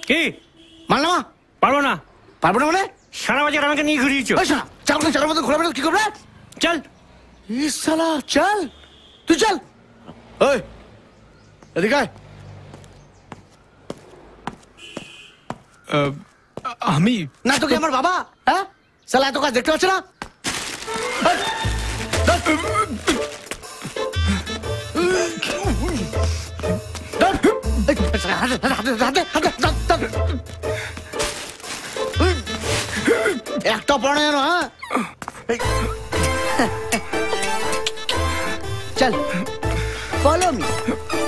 কি মানলাম পারবো না মানে সারা বাজার আমাকে নিয়ে ঘুরিয়েছো। চালের মতো ঘোরাবে কি করবে? চল শালা চল, তুই চল। এদিকে আমি না, তোকে আমার বাবা? হ্যাঁ শালা এত কাজ দেখতে পাচ্ছে না? একটা পড়ে জানো। হ্যাঁ चल फॉलो मी,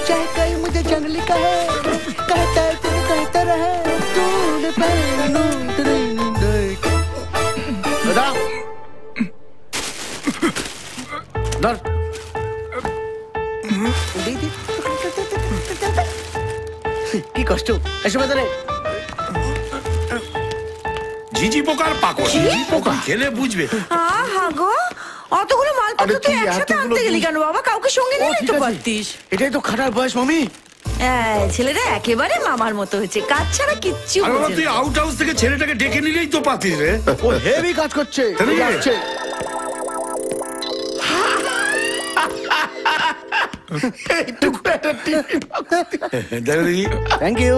चाहे कहीं मुझे जंगली कहे, कहता है तुझे कहता रहे, तूने पहनू धर কি কষ্ট এসব ধরে। ঝিঝি পোকার পাকড়, ঝিঝি পোকা খেলে বুঝবে। আহা গো, অতগুলো মালপত্র তুই একসাথে আনতে গেলি কেন বাবা? কাউকে সঙ্গে নিয়ে নিতে পারতিস। এটাই তো খাটার বয়স মামি। ছেলেরা একেবারে মামার মতো হয়েছে, কাজ ছাড়া কিচ্ছু বোঝে না। তুই আউট হাউস থেকে ছেলেটাকে ডেকে নিলেই তো পাতিস রে। ও হেভি কাজ করছে। Thank you.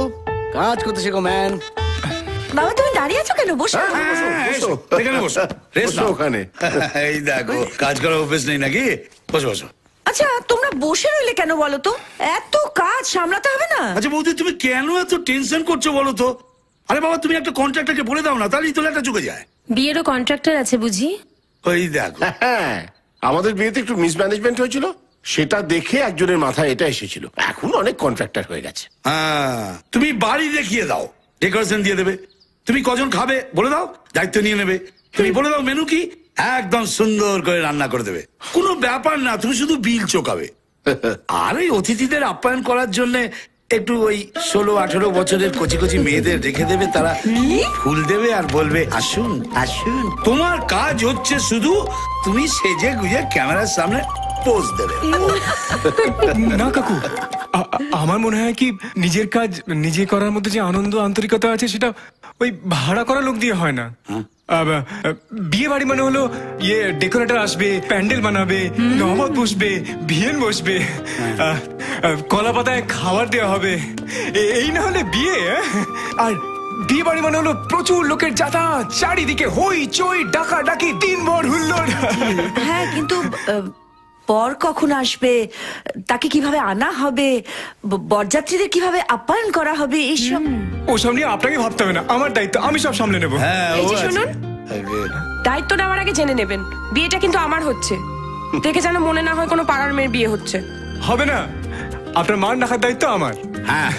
কাজ করতে শেখো ম্যান। বাবা তুমি দাঁড়িয়ে আছো কেন? বসো এখানে বসো, রেস্ট নাও ওখানে। এই দেখো কাজ করার অভ্যেস নেই নাকি? বসো বসো। আচ্ছা তোমরা বসে রইলে কেন বলো তো? এত কাজ সামলাতে হবে না? আচ্ছা বৌদি তুমি কেন এত টেনশন করছো বলো তো? আরে বাবা তুমি একটা কন্ট্রাক্টরকে বলে দাও না, তাহলেই তো একটা চুকে যায়। বিয়েরও কন্ট্রাক্টর আছে বুঝি? ওই দেখো আমাদের বিয়েতে একটু মিসম্যানেজমেন্ট হয়েছিল, সেটা দেখে একজনের মাথায় এটা এসেছিল। এখন অনেক কন্ট্রাক্টর হয়ে গেছে। তুমি বাড়ি দেখিয়ে দাও, ডেকোরেশন দিয়ে দেবে। তুমি কজন খাবে বলে দাও, দায়িত্ব নিয়ে নেবে। তুমি বলে দাও মেনু কি, একদম সুন্দর করে রান্না করে দেবে। কোনো ব্যাপার না, তুমি শুধু বিল চোকাবে। আর এই অতিথিদের আপ্যায়ন করার জন্য একটু ওই 16-18 বছরের কচি কচি মেয়েদের রেখে দেবে, তারা ফুল দেবে আর বলবে আসুন আসুন। তোমার কাজ হচ্ছে শুধু তুমি সেজে গুজে ক্যামেরার সামনে পোজ দেবে। না কাকু, আমার মনে হয় কি নিজের কাজ নিজে করার মধ্যে যে আনন্দ আন্তরিকতা আছে সেটা ওই ভাড়া করা লোক দিয়ে হয় না। বিয়ে বাড়ি মানে হলো ডেকোরেটর আসবে, প্যান্ডেল বানাবে, নবাব বসবে, ভিয়েন বসবে, কলা পাতায় খাবার দেওয়া হবে, এই না হলে বিয়ে। আর বিয়ে বাড়ি মানে হলো প্রচুর লোকের যাতায়াত, চারিদিকে হই চই ডাকা ডাকি, দিনভর হুল্লোড়। হ্যাঁ কিন্তু বর কখন আসবে, তাকে কিভাবে আনা হবে, বরযাত্রীদের কিভাবে আপ্যায়ন করা হবে, এইসব ওসব নিয়ে আপনাকে ভাবতে হবে না, আমার দায়িত্ব, আমি সব সামলে নেবো। শুনুন, দায়িত্ব নেওয়ার আগে জেনে নেবেন বিয়েটা কিন্তু আমার হচ্ছে, দেখে যেন মনে না হয় কোনো পাড়ার মেয়ের বিয়ে হচ্ছে। হবে না, আপনার মান রাখার দায়িত্ব আমার। হ্যাঁ